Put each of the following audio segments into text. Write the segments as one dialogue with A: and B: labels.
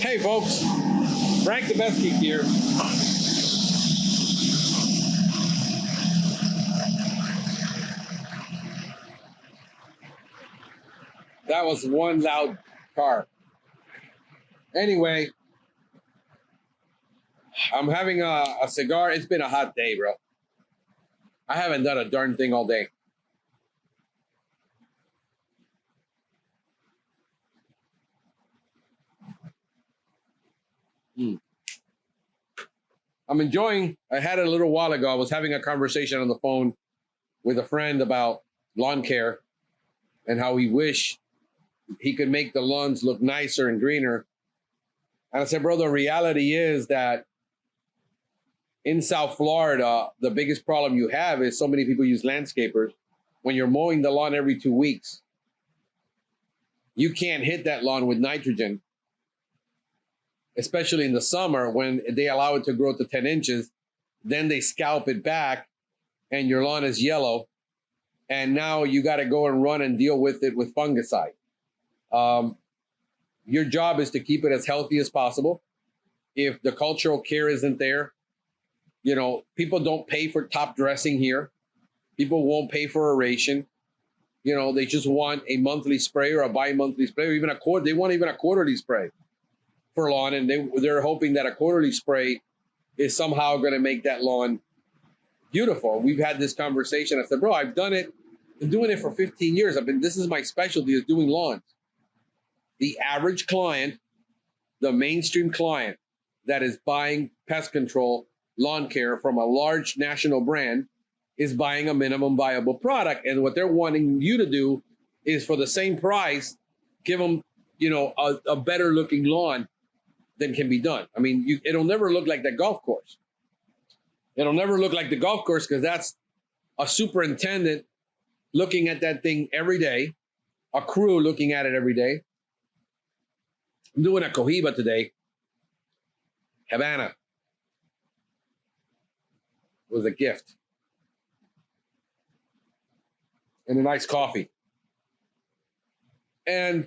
A: Hey folks, Frank the Pestgeek here. That was one loud car. Anyway, I'm having a cigar. It's been a hot day, bro. I haven't done a darn thing all day. I'm enjoying. I had it a little while ago. I was having a conversation on the phone with a friend about lawn care and how he wished he could make the lawns look nicer and greener. And I said, bro, the reality is that in South Florida, the biggest problem you have is so many people use landscapers. When you're mowing the lawn every 2 weeks, you can't hit that lawn with nitrogen, especially in the summer when they allow it to grow to 10 inches. Then they scalp it back and your lawn is yellow. And now you got to go and run and deal with it with fungicide. Your job is to keep it as healthy as possible. If the cultural care isn't there, you know, people don't pay for top dressing here. People won't pay for aeration. You know, they just want a monthly spray or a bi-monthly spray or even a quarter. They want even a quarterly spray for lawn. And they're hoping that a quarterly spray is somehow going to make that lawn beautiful. We've had this conversation. I said, bro, I've done it. Been doing it for 15 years. This is my specialty, is doing lawns. The average client, the mainstream client that is buying pest control, lawn care from a large national brand is buying a minimum viable product. And what they're wanting you to do is, for the same price, give them, you know, a better looking lawn than can be done. I mean, it'll never look like the golf course. It'll never look like the golf course because that's a superintendent looking at that thing every day, a crew looking at it every day. I'm doing a Cohiba today. Havana. It was a gift. And a nice coffee. And,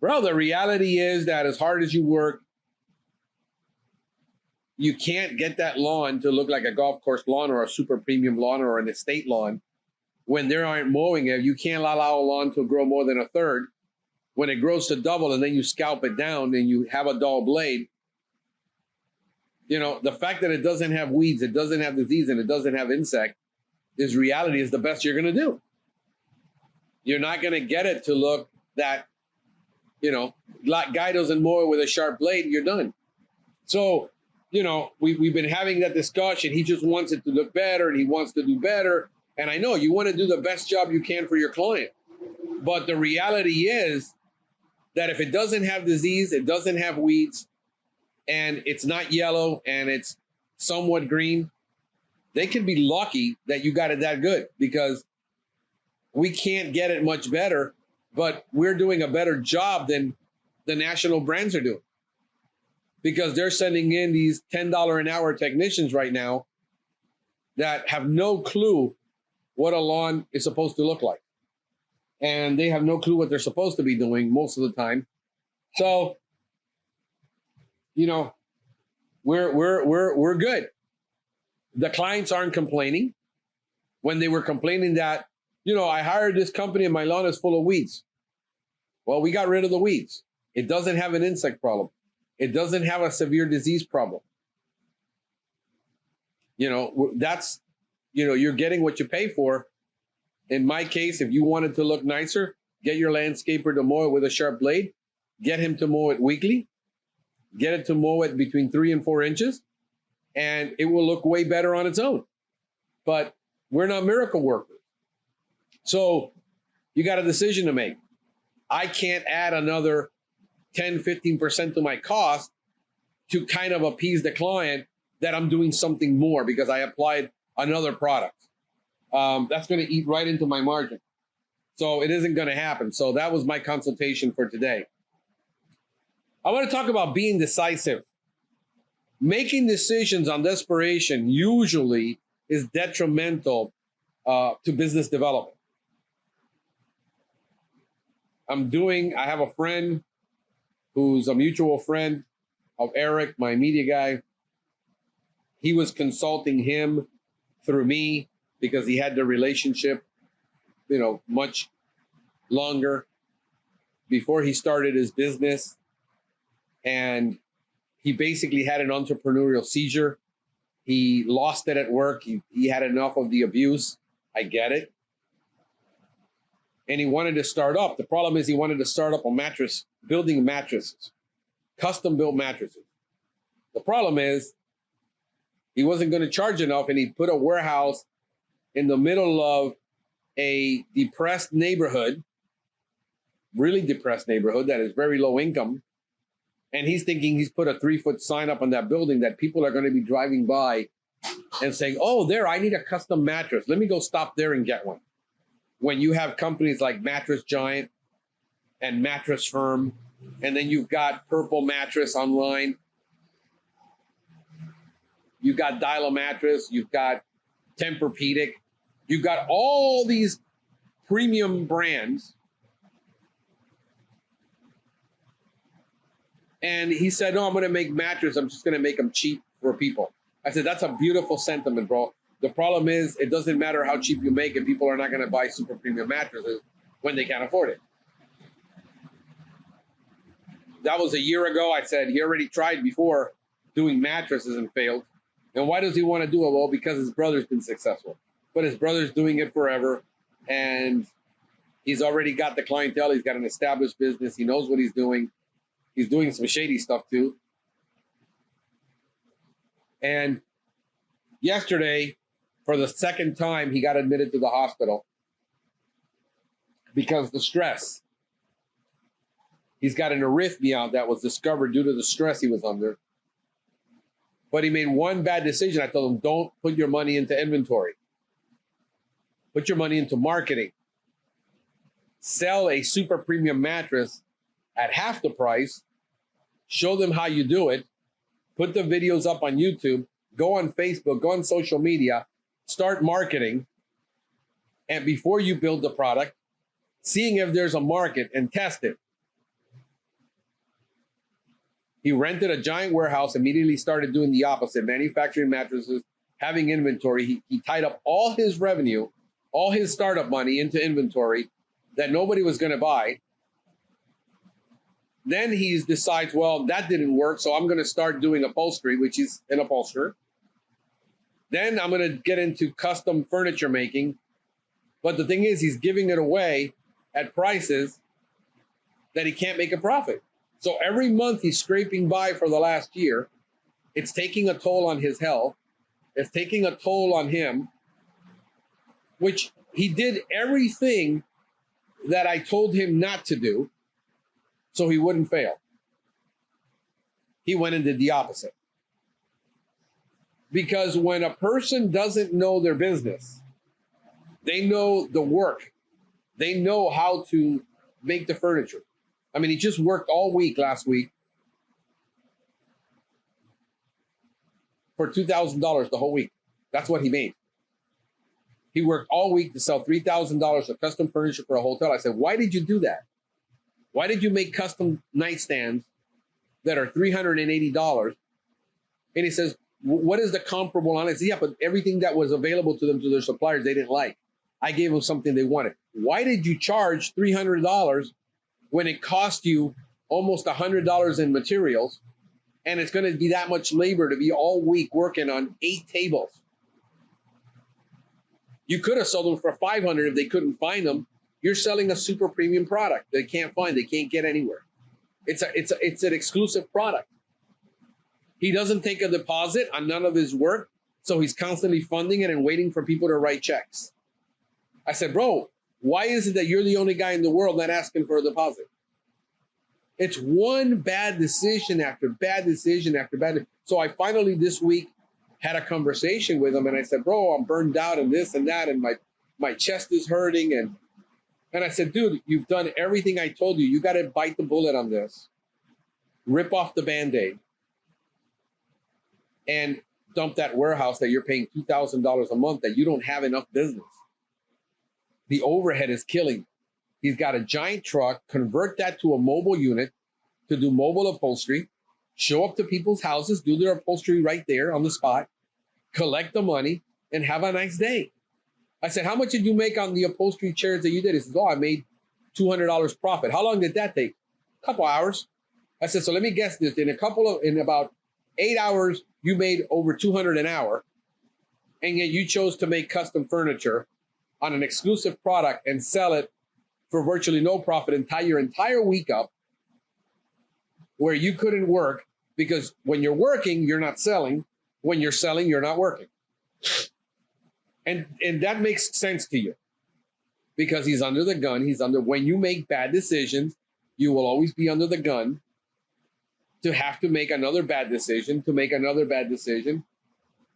A: bro, the reality is that as hard as you work, you can't get that lawn to look like a golf course lawn or a super premium lawn or an estate lawn when they aren't mowing it. You can't allow a lawn to grow more than a third. When it grows to double and then you scalp it down and you have a dull blade, you know, the fact that it doesn't have weeds, it doesn't have disease, and it doesn't have insect, is reality is the best you're going to do. You're not going to get it to look that, you know, guy doesn't mow it with a sharp blade, you're done. So, you know, we've been having that discussion. He just wants it to look better and he wants to do better. And I know you want to do the best job you can for your client. But the reality is that if it doesn't have disease, it doesn't have weeds, and it's not yellow and it's somewhat green, they can be lucky that you got it that good, because we can't get it much better, but we're doing a better job than the national brands are doing, because they're sending in these $10 an hour technicians right now that have no clue what a lawn is supposed to look like. And they have no clue what they're supposed to be doing most of the time. So, you know, we're good. The clients aren't complaining. When they were complaining that, you know, I hired this company and my lawn is full of weeds. Well, we got rid of the weeds. It doesn't have an insect problem. It doesn't have a severe disease problem. You know, that's, you know, you're getting what you pay for. In my case, if you want it to look nicer, get your landscaper to mow it with a sharp blade. Get him to mow it weekly. Get it to mow it between 3 and 4 inches, and it will look way better on its own. But we're not miracle workers. So you got a decision to make. I can't add another 10, 15% to my cost to kind of appease the client that I'm doing something more because I applied another product. That's going to eat right into my margin. So it isn't going to happen. So that was my consultation for today. I want to talk about being decisive. Making decisions on desperation usually is detrimental to business development. I have a friend who's a mutual friend of Eric, my media guy. He was consulting him through me because he had the relationship, much longer before he started his business. And he basically had an entrepreneurial seizure. He lost it at work. He had enough of the abuse. I get it. And he wanted to start up. The problem is he wanted to start up a mattress, building mattresses, custom built mattresses. The problem is he wasn't going to charge enough, and he put a warehouse in the middle of a depressed neighborhood, really depressed neighborhood that is very low income. And he's thinking he's put a 3-foot sign up on that building that people are going to be driving by and saying, oh, there, I need a custom mattress. Let me go stop there and get one. When you have companies like Mattress Giant and Mattress Firm, and then you've got Purple Mattress online, you've got Dial a Mattress, you've got Tempur-Pedic, you've got all these premium brands. And he said, no, I'm going to make mattresses. I'm just going to make them cheap for people. I said, that's a beautiful sentiment, bro. The problem is it doesn't matter how cheap you make it. People are not going to buy super premium mattresses when they can't afford it. That was a year ago. I said he already tried before doing mattresses and failed. And why does he want to do it? Well, because his brother's been successful. But his brother's doing it forever. And he's already got the clientele. He's got an established business. He knows what he's doing. He's doing some shady stuff too. And yesterday, for the second time, he got admitted to the hospital because the stress. He's got an arrhythmia that was discovered due to the stress he was under. But he made one bad decision. I told him, don't put your money into inventory. Put your money into marketing. Sell a super premium mattress at half the price. Show them how you do it. Put the videos up on YouTube. Go on Facebook. Go on social media. Start marketing. And before you build the product, seeing if there's a market and test it. He rented a giant warehouse, immediately started doing the opposite, manufacturing mattresses, having inventory. He tied up all his revenue, all his startup money into inventory that nobody was going to buy. Then he decides, well, that didn't work, so I'm going to start doing upholstery, which is an upholsterer. Then I'm going to get into custom furniture making. But the thing is, he's giving it away at prices that he can't make a profit. So every month he's scraping by for the last year. It's taking a toll on his health. It's taking a toll on him, which he did everything that I told him not to do so he wouldn't fail. He went and did the opposite. Because when a person doesn't know their business, they know the work. They know how to make the furniture. I mean, he just worked all week last week for $2,000 the whole week. That's what he made. He worked all week to sell $3,000 of custom furniture for a hotel. I said, why did you do that? Why did you make custom nightstands that are $380? And he says, what is the comparable on it? I said, yeah, but everything that was available to them, to their suppliers, they didn't like. I gave them something they wanted. Why did you charge $300 when it cost you almost $100 in materials, and it's going to be that much labor to be all week working on 8 tables? You could have sold them for $500 if they couldn't find them. You're selling a super premium product they can't find, they can't get anywhere. It's an exclusive product. He doesn't take a deposit on none of his work, so he's constantly funding it and waiting for people to write checks. I said, bro, why is it that you're the only guy in the world not asking for a deposit? It's one bad decision after bad decision after bad. So I finally this week had a conversation with him, and I said, bro, I'm burned out and this and that, and my chest is hurting. And I said, dude, you've done everything I told you. You got to bite the bullet on this. Rip off the Band-Aid and dump that warehouse that you're paying $2,000 a month that you don't have enough business. The overhead is killing. He's got a giant truck, convert that to a mobile unit to do mobile upholstery. show up to people's houses, do their upholstery right there on the spot, collect the money, and have a nice day. I said, how much did you make on the upholstery chairs that you did? He says, oh, I made $200 profit. How long did that take? A couple hours. I said, so let me guess this. In about 8 hours, you made over 200 an hour. And yet you chose to make custom furniture on an exclusive product and sell it for virtually no profit and tie your entire week up where you couldn't work, because when you're working, you're not selling. When you're selling, you're not working. And that makes sense to you because he's under the gun. When you make bad decisions, you will always be under the gun to have to make another bad decision, to make another bad decision.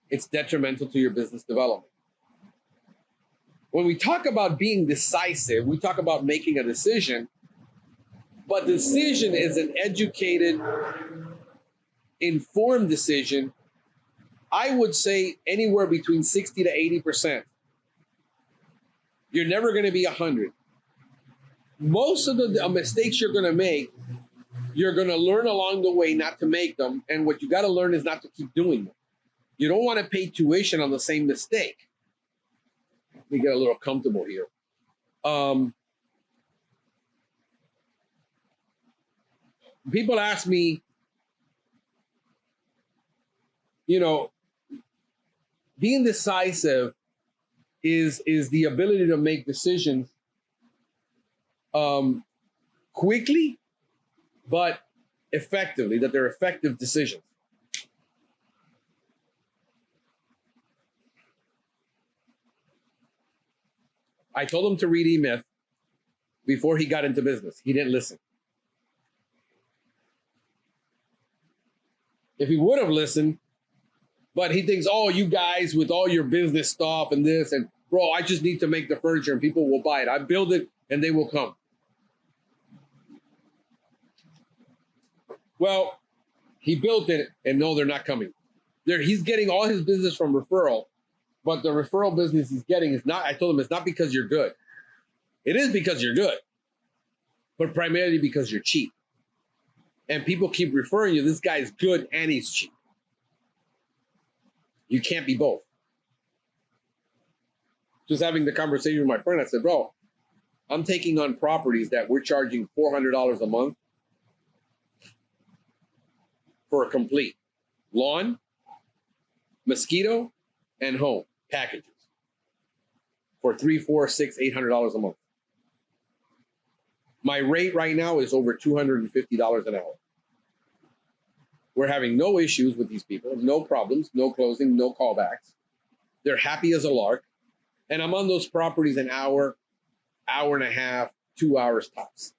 A: It's detrimental to your business development. When we talk about being decisive, we talk about making a decision, but decision is an educated, informed decision. I would say anywhere between 60 to 80%. You're never going to be 100. Most of the mistakes you're going to make, you're going to learn along the way not to make them. And what you got to learn is not to keep doing them. You don't want to pay tuition on the same mistake. Let me get a little comfortable here. People ask me, being decisive is the ability to make decisions quickly, but effectively, that they're effective decisions. I told him to read E-Myth before he got into business. He didn't listen. If he would have listened, but he thinks, oh, you guys with all your business stuff and this, and bro, I just need to make the furniture and people will buy it. I build it and they will come. Well, he built it and no, they're not coming. He's getting all his business from referral, but the referral business he's getting is not, I told him it's not because you're good. It is because you're good, but primarily because you're cheap. And people keep referring you, this guy's good and he's cheap. You can't be both. Just having the conversation with my friend, I said, bro, I'm taking on properties that we're charging $400 a month for a complete lawn, mosquito, and home packages for $300, $400, $600, $800 a month. My rate right now is over $250 an hour. We're having no issues with these people, no problems, no closing, no callbacks. They're happy as a lark. And I'm on those properties an hour, hour and a half, 2 hours tops.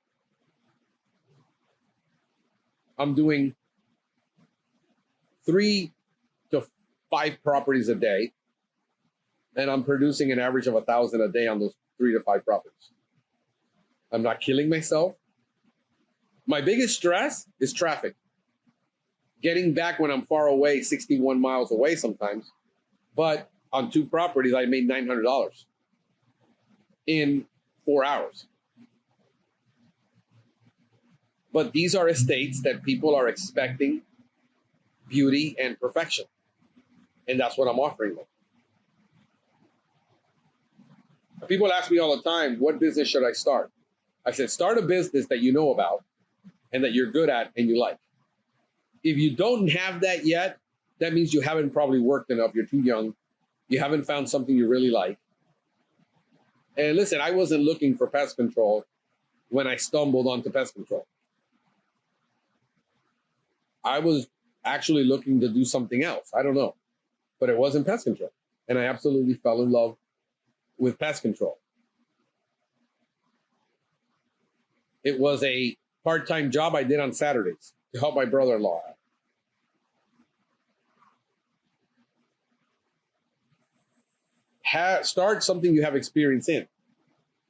A: I'm doing 3 to 5 properties a day. And I'm producing an average of 1,000 a day on those 3 to 5 properties. I'm not killing myself. My biggest stress is traffic. Getting back when I'm far away, 61 miles away sometimes. But on 2 properties, I made $900 in 4 hours. But these are estates that people are expecting beauty and perfection. And that's what I'm offering them. People ask me all the time, what business should I start? I said, start a business that you know about and that you're good at and you like. If you don't have that yet, that means you haven't probably worked enough. You're too young. You haven't found something you really like. And listen, I wasn't looking for pest control when I stumbled onto pest control. I was actually looking to do something else. I don't know. But it wasn't pest control. And I absolutely fell in love with pest control. It was a part-time job I did on Saturdays to help my brother-in-law out. Start something you have experience in.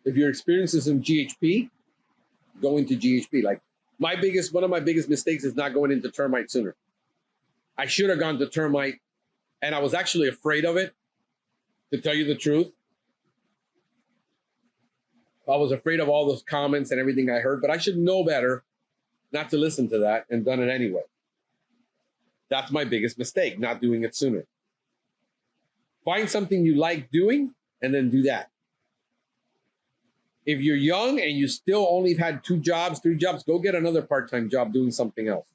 A: If your experience is in GHP, go into GHP. Like one of my biggest mistakes is not going into termite sooner. I should have gone to termite, and I was actually afraid of it, to tell you the truth. I was afraid of all those comments and everything I heard, but I should know better not to listen to that and done it anyway. That's my biggest mistake, not doing it sooner. Find something you like doing and then do that. If you're young and you still only had 2 jobs, 3 jobs, go get another part-time job doing something else.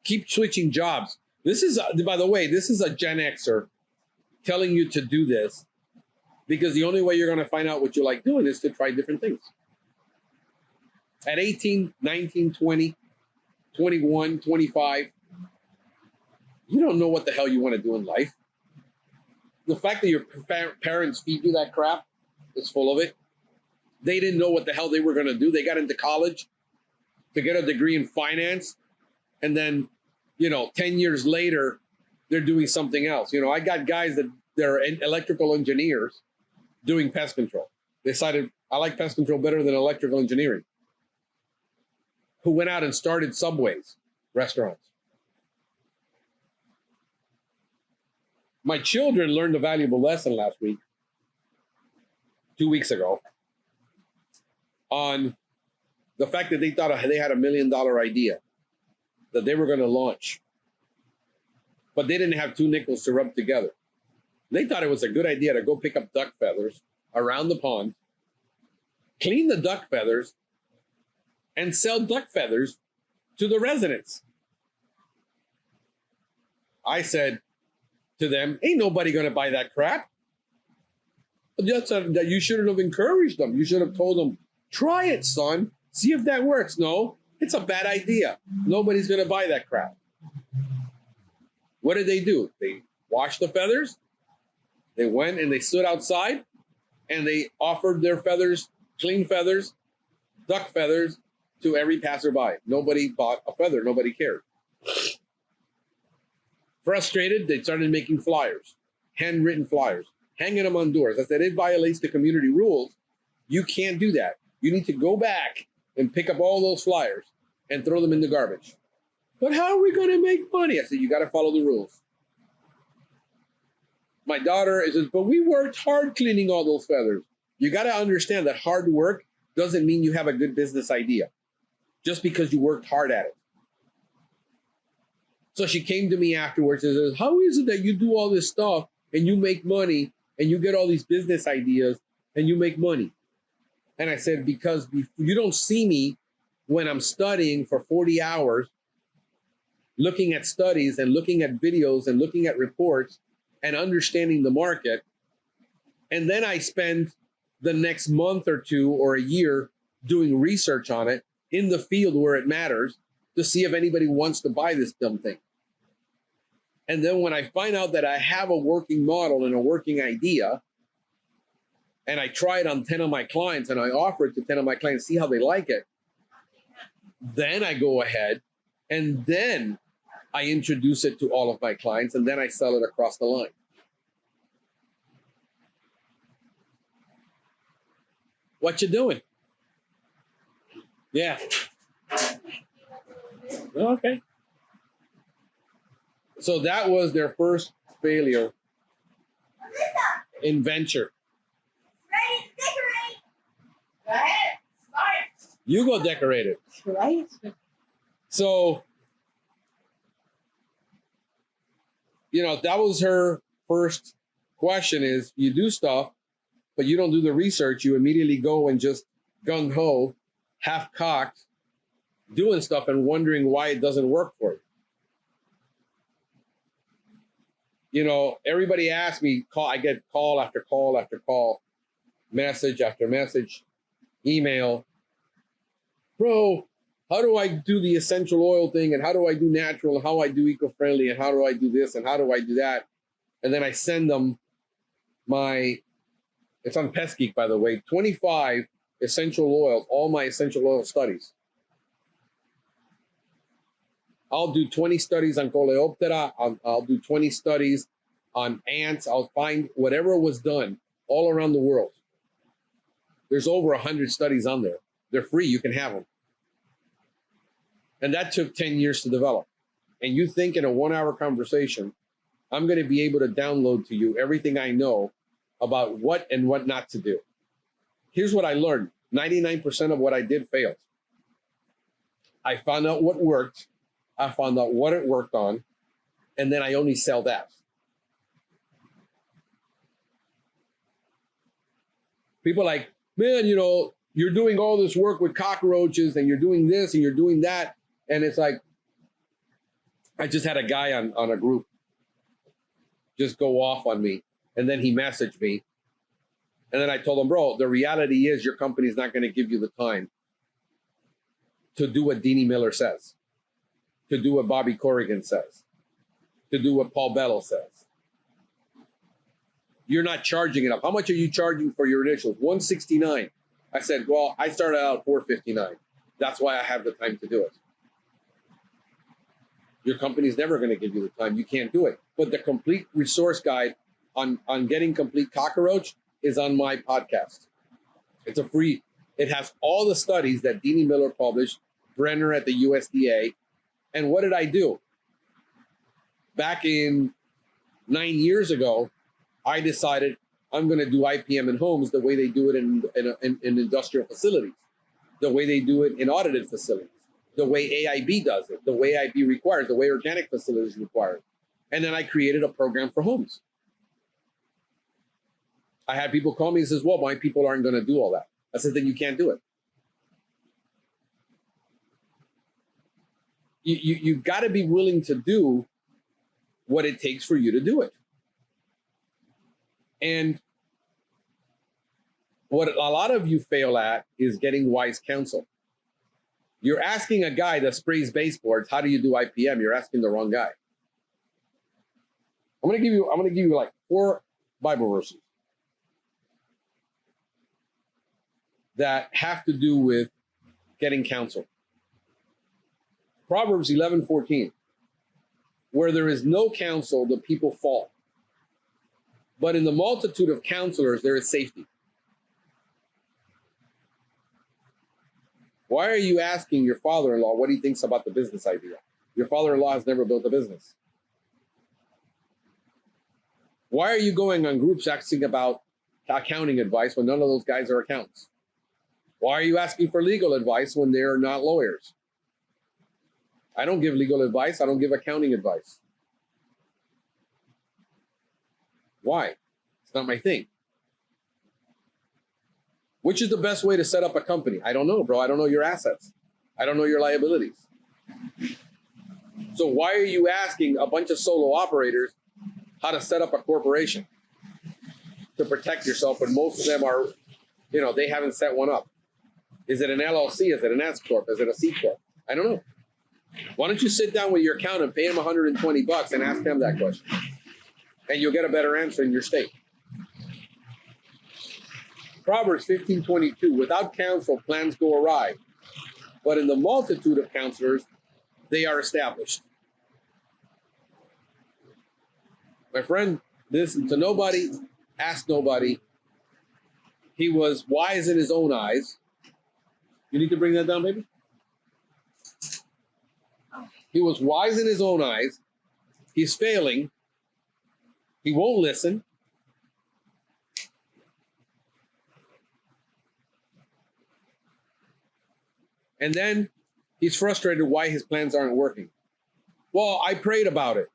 A: Keep switching jobs. This is, by the way, this is a Gen Xer telling you to do this because the only way you're going to find out what you like doing is to try different things. At 18, 19, 20, 21, 25, you don't know what the hell you want to do in life. The fact that your parents feed you that crap is full of it. They didn't know what the hell they were going to do. They got into college to get a degree in finance. And then, 10 years later, they're doing something else. I got guys that they're electrical engineers doing pest control. They decided, I like pest control better than electrical engineering. Who went out and started Subways, restaurants. My children learned a valuable lesson last week, 2 weeks ago, on the fact that they thought they had $1 million idea that they were going to launch, but they didn't have 2 nickels to rub together. They thought it was a good idea to go pick up duck feathers around the pond, clean the duck feathers, and sell duck feathers to the residents. I said to them, ain't nobody going to buy that crap. That you shouldn't have encouraged them. You should have told them, try it, son. See if that works. No, it's a bad idea. Nobody's going to buy that crap. What did they do? They washed the feathers. They went and they stood outside and they offered their feathers, clean feathers, duck feathers, to every passerby. Nobody bought a feather. Nobody cared. Frustrated, they started making flyers, handwritten flyers, hanging them on doors. I said, it violates the community rules. You can't do that. You need to go back and pick up all those flyers and throw them in the garbage. But how are we going to make money? I said, you got to follow the rules. My daughter says, but we worked hard cleaning all those feathers. You got to understand that hard work doesn't mean you have a good business idea just because you worked hard at it. So she came to me afterwards and says, how is it that you do all this stuff and you make money and you get all these business ideas and you make money? And I said, because you don't see me when I'm studying for 40 hours, looking at studies and looking at videos and looking at reports and understanding the market. And then I spend the next month or 2 or a year doing research on it in the field where it matters to see if anybody wants to buy this dumb thing. And then when I find out that I have a working model and a working idea, and I try it on 10 of my clients and I offer it to 10 of my clients, see how they like it, then I go ahead and then I introduce it to all of my clients and then I sell it across the line. What you doing? Yeah. Okay. So that was their first failure in venture.
B: Ready to decorate. Go ahead. Start.
A: You go decorate it.
B: Right.
A: So, that was her first question is you do stuff, but you don't do the research. You immediately go and just gung-ho, half-cocked, doing stuff and wondering why it doesn't work for you. Everybody asks me, I get call after call after call, message after message, email. Bro, how do I do the essential oil thing? And how do I do natural? And how I do eco-friendly? And how do I do this? And how do I do that? And then I send them it's on Pestgeek, by the way, 25 essential oils, all my essential oil studies. I'll do 20 studies on Coleoptera. I'll do 20 studies on ants. I'll find whatever was done all around the world. There's over 100 studies on there. They're free. You can have them. And that took 10 years to develop. And you think in a 1-hour conversation, I'm going to be able to download to you everything I know about what and what not to do. Here's what I learned. 99% of what I did failed. I found out what worked. I found out what it worked on. and then I only sell that. People like, man, you know, you're doing all this work with cockroaches and you're doing this and you're doing that. And it's like, I just had a guy on a group just go off on me. And then he messaged me. And then I told him, bro, the reality is your company's not going to give you the time to do what Deanie Miller says, to do what Bobby Corrigan says, to do what Paul Bellow says. You're not charging enough. How much are you charging for your initials? $169. I said, well, I started out at $459. That's why I have the time to do it. Your company's never going to give you the time. You can't do it. But the complete resource guide on getting complete cockroach is on my podcast. It's a free, it has all the studies that Deanie Miller published, Brenner at the USDA. And what did I do? Back in 9 years ago, I decided I'm going to do IPM in homes the way they do it in industrial facilities, the way they do it in audited facilities, the way AIB does it, the way AIB requires, the way organic facilities require it. And then I created a program for homes. I had people call me and says, well, my people aren't going to do all that. I said, then you can't do it. You've got to be willing to do what it takes for you to do it. And what a lot of you fail at is getting wise counsel. You're asking a guy that sprays baseboards, how do you do IPM? You're asking the wrong guy. I'm going to give you like 4 Bible verses that have to do with getting counsel. Proverbs 11:14. Where there is no counsel, the people fall. But in the multitude of counselors, there is safety. Why are you asking your father-in-law what he thinks about the business idea? Your father-in-law has never built a business. Why are you going on groups asking about accounting advice when none of those guys are accountants? Why are you asking for legal advice when they're not lawyers? I don't give legal advice. I don't give accounting advice. Why? It's not my thing. Which is the best way to set up a company? I don't know, bro. I don't know your assets. I don't know your liabilities. So why are you asking a bunch of solo operators how to set up a corporation to protect yourself when most of them are, you know, they haven't set one up? Is it an LLC? Is it an S Corp? Is it a C Corp? I don't know. Why don't you sit down with your accountant, pay him $120 and ask him that question? And you'll get a better answer in your state. Proverbs 15:22, without counsel, plans go awry, but in the multitude of counselors, they are established. My friend, listen to nobody, ask nobody. He was wise in his own eyes. You need to bring that down, baby? He was wise in his own eyes. He's failing. He won't listen. And then he's frustrated why his plans aren't working. Well, I prayed about it.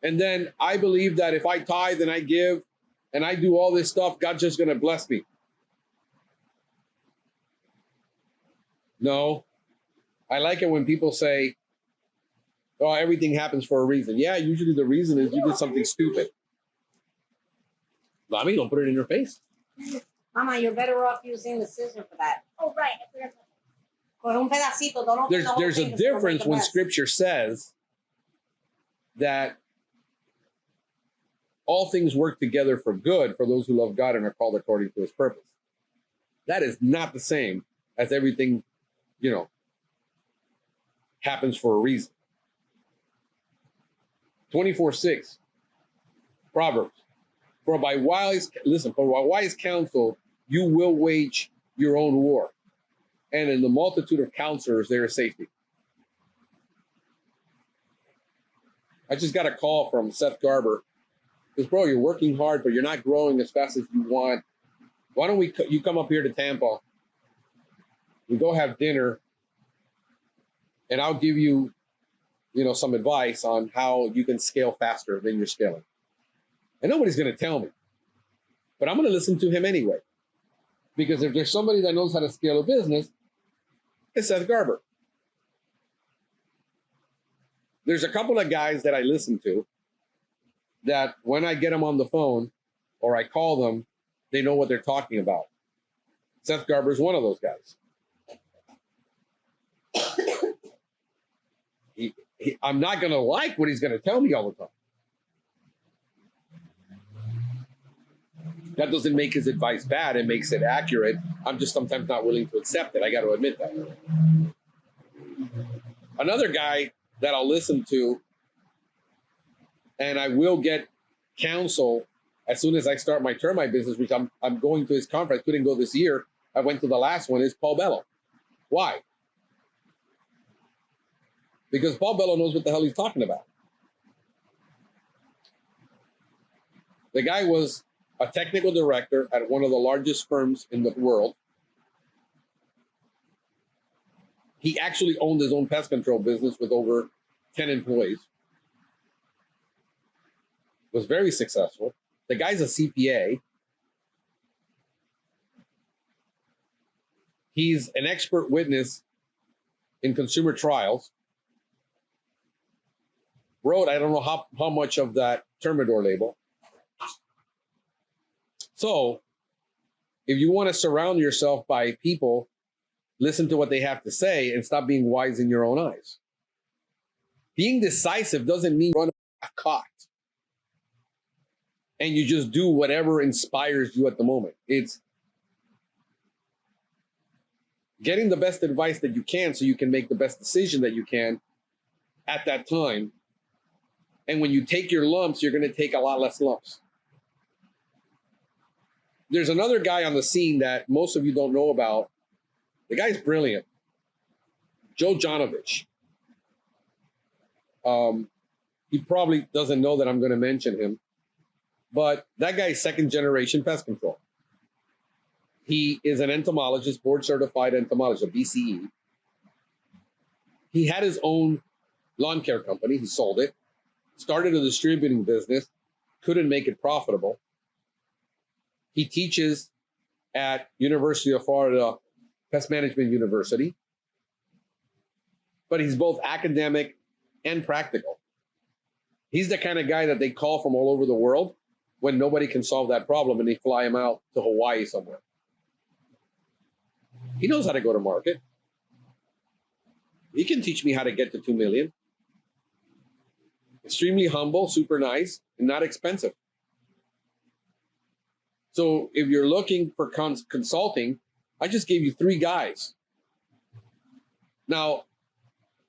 A: And then I believe that if I tithe and I give and I do all this stuff, God's just going to bless me. No. I like it when people say, oh, everything happens for a reason. Yeah, usually the reason is you did something stupid. Mommy, don't put it in your face.
B: Mama, you're better off using the scissor for that. Oh, right. I forgot.
A: There's a difference when Scripture says that all things work together for good for those who love God and are called according to his purpose. That is not the same as everything, you know, happens for a reason. 24:6, Proverbs. For by wise counsel, you will wage your own war. And in the multitude of counselors, there is safety. I just got a call from Seth Garber. He says, bro, you're working hard, but you're not growing as fast as you want. Why don't you come up here to Tampa? We go have dinner, and I'll give you some advice on how you can scale faster than you're scaling. And nobody's going to tell me, but I'm going to listen to him anyway. Because if there's somebody that knows how to scale a business, it's Seth Garber. There's a couple of guys that I listen to that when I get them on the phone or I call them, they know what they're talking about. Seth Garber is one of those guys. I'm not going to like what he's going to tell me all the time. That doesn't make his advice bad. It makes it accurate. I'm just sometimes not willing to accept it. I got to admit that. Another guy that I'll listen to, and I will get counsel as soon as I start my termite business, which I'm going to his conference. I couldn't go this year. I went to the last one, is Paul Bello. Why? Because Paul Bello knows what the hell he's talking about. The guy was a technical director at one of the largest firms in the world. He actually owned his own pest control business with over 10 employees. Was very successful. The guy's a CPA. He's an expert witness in consumer trials. Wrote, I don't know how much of that Termidor label. So if you want to surround yourself by people, listen to what they have to say and stop being wise in your own eyes. Being decisive doesn't mean run caught and you just do whatever inspires you at the moment. It's getting the best advice that you can so you can make the best decision that you can at that time. And when you take your lumps, you're going to take a lot less lumps. There's another guy on the scene that most of you don't know about. The guy's brilliant. Joe Jonovich. He probably doesn't know that I'm going to mention him, but that guy's second generation pest control. He is an entomologist, board certified entomologist, a BCE. He had his own lawn care company. He sold it, started a distributing business, couldn't make it profitable. He teaches at University of Florida Pest Management University, but he's both academic and practical. He's the kind of guy that they call from all over the world when nobody can solve that problem and they fly him out to Hawaii somewhere. He knows how to go to market. He can teach me how to get to 2 million. Extremely humble, super nice, and not expensive. So if you're looking for consulting, I just gave you 3 guys. Now,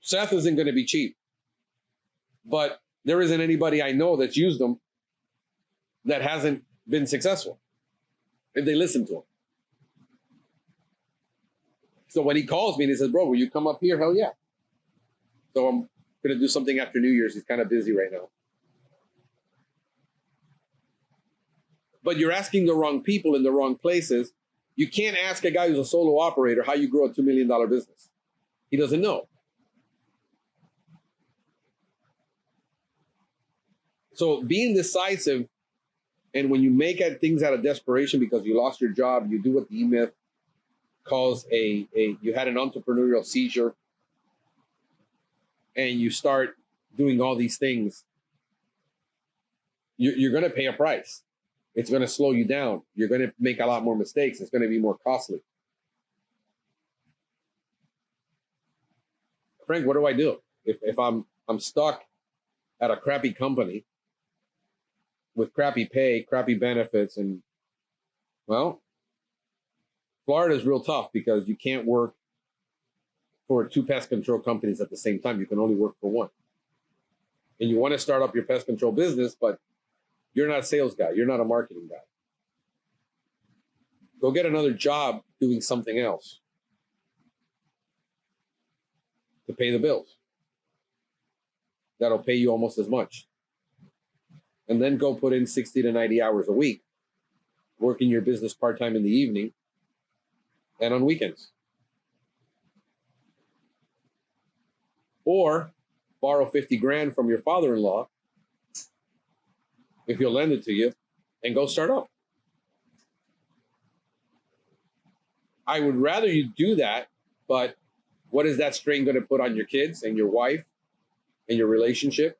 A: Seth isn't going to be cheap, but there isn't anybody I know that's used them that hasn't been successful if they listen to him. So when he calls me and he says, bro, will you come up here? Hell yeah. So I'm going to do something after New Year's. He's kind of busy right now. But you're asking the wrong people in the wrong places. You can't ask a guy who's a solo operator how you grow a $2 million business. He doesn't know. So being decisive, and when you make things out of desperation because you lost your job, you do what the E-Myth calls you had an entrepreneurial seizure, and you start doing all these things, you're going to pay a price. It's going to slow you down. You're going to make a lot more mistakes. It's going to be more costly. Frank, what do I do if I'm stuck at a crappy company with crappy pay, crappy benefits, and well, Florida is real tough because you can't work for 2 pest control companies at the same time. You can only work for one. And you want to start up your pest control business, but you're not a sales guy. You're not a marketing guy. Go get another job doing something else to pay the bills. That'll pay you almost as much. And then go put in 60 to 90 hours a week, working your business part-time in the evening and on weekends. Or borrow 50 grand from your father-in-law, if he'll lend it to you, and go start up. I would rather you do that, but what is that strain going to put on your kids and your wife and your relationship?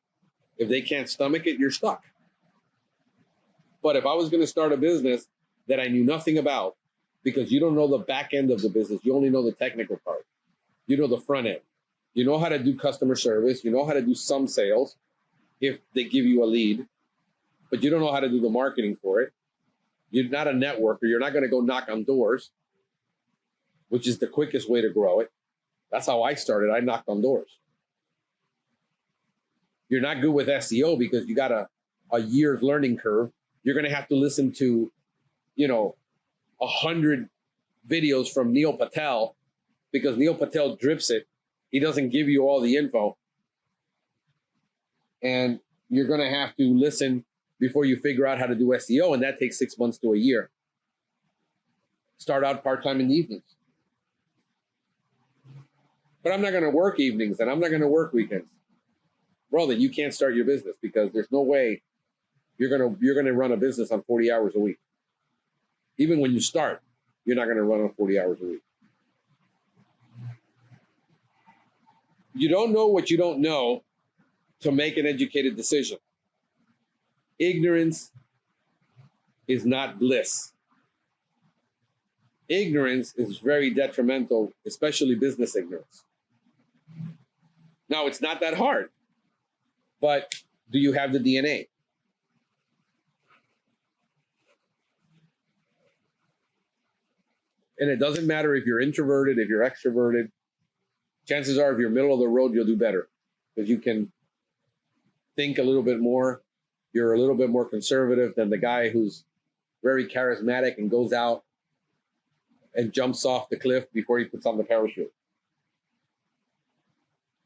A: If they can't stomach it, you're stuck. But if I was going to start a business that I knew nothing about, because you don't know the back end of the business, you only know the technical part. You know the front end. You know how to do customer service. You know how to do some sales if they give you a lead, but you don't know how to do the marketing for it. You're not a networker. You're not going to go knock on doors, which is the quickest way to grow it. That's how I started. I knocked on doors. You're not good with SEO because you got a year's learning curve. You're going to have to listen to, 100 videos from Neil Patel, because Neil Patel drips it. He doesn't give you all the info. And you're going to have to listen before you figure out how to do SEO, and that takes 6 months to a year. Start out part-time in the evenings. But I'm not going to work evenings, and I'm not going to work weekends. Bro, then you can't start your business, because there's no way you're going to run a business on 40 hours a week. Even when you start, you're not going to run on 40 hours a week. You don't know what you don't know to make an educated decision. Ignorance is not bliss. Ignorance is very detrimental, especially business ignorance. Now, it's not that hard, but do you have the DNA? And it doesn't matter if you're introverted, if you're extroverted. Chances are, if you're middle of the road, you'll do better, because you can think a little bit more. You're a little bit more conservative than the guy who's very charismatic and goes out and jumps off the cliff before he puts on the parachute.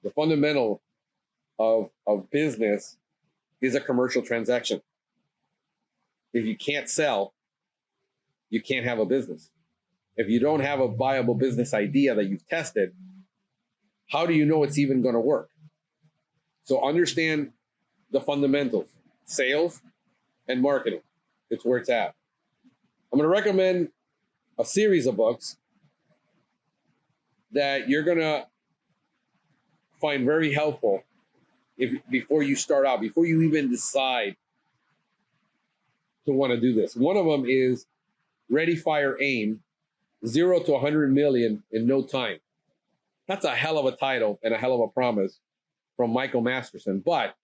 A: The fundamental of business is a commercial transaction. If you can't sell, you can't have a business. If you don't have a viable business idea that you've tested, how do you know it's even going to work? So understand the fundamentals, sales and marketing. It's where it's at. I'm going to recommend a series of books that you're going to find very helpful before you start out, before you even decide to want to do this. One of them is Ready, Fire, Aim, 0 to 100 million in no time. That's a hell of a title and a hell of a promise from Michael Masterson, but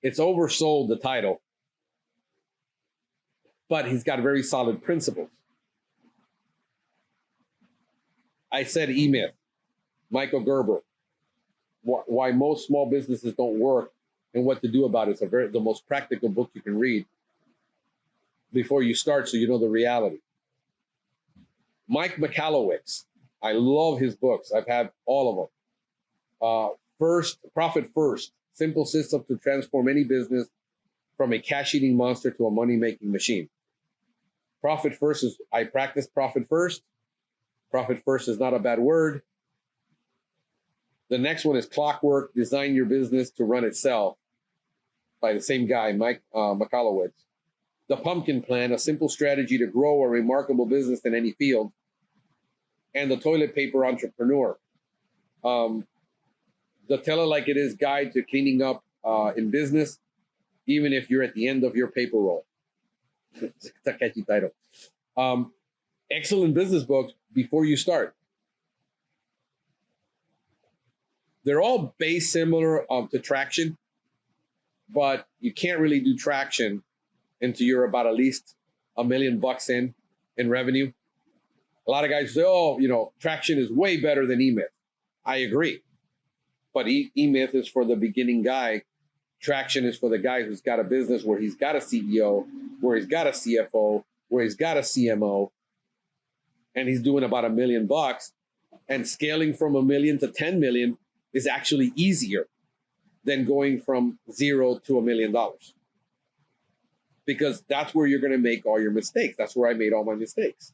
A: it's oversold, the title. But he's got very solid principles. I said E-Myth, Michael Gerber, why most small businesses don't work and what to do about it. It's the most practical book you can read before you start, so you know the reality. Mike Michalowicz, I love his books. I've had all of them. Profit First, simple system to transform any business from a cash-eating monster to a money-making machine. Profit First is, I practice Profit First. Profit First is not a bad word. The next one is Clockwork, Design Your Business to Run Itself, by the same guy, Mike Michalowicz. The Pumpkin Plan, a simple strategy to grow a remarkable business in any field. And the Toilet Paper Entrepreneur, the Tell It Like It Is guide to cleaning up in business, even if you're at the end of your paper roll. It's a catchy title. Excellent business books before you start. They're all based similar to traction, but you can't really do traction until you're about at least $1 million in revenue. A lot of guys say, traction is way better than E-Myth. I agree. But E-Myth is for the beginning guy. Traction is for the guy who's got a business where he's got a CEO, where he's got a CFO, where he's got a CMO, and he's doing about $1 million. And scaling from 1 million to 10 million is actually easier than going from 0 to $1 million. Because that's where you're going to make all your mistakes. That's where I made all my mistakes.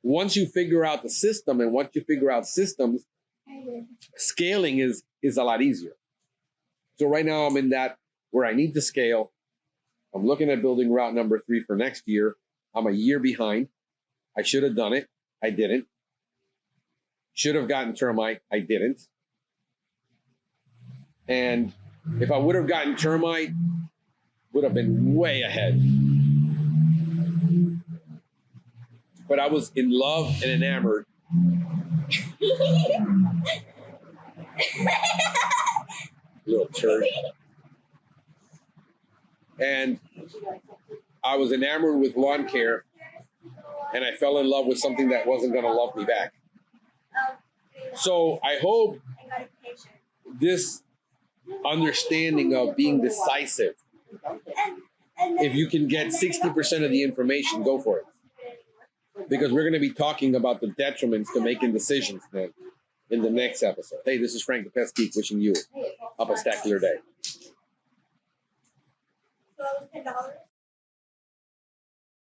A: Once you figure out the system, and once you figure out systems, Scaling is a lot easier. So right now I'm in that where I need to scale. I'm looking at building route number 3 for next year. I'm a year behind. I should have done it. I didn't. Should have gotten termite. I didn't. And if I would have gotten termite, would have been way ahead. But I was in love and enamored. Little turd. And I was enamored with lawn care, and I fell in love with something that wasn't going to love me back. So I hope this understanding of being decisive, if you can get 60% of the information, go for it. Because we're going to be talking about the detriments to making decisions then in the next episode. Hey, this is Frank the Pestgeek wishing you a spectacular day.
B: $10.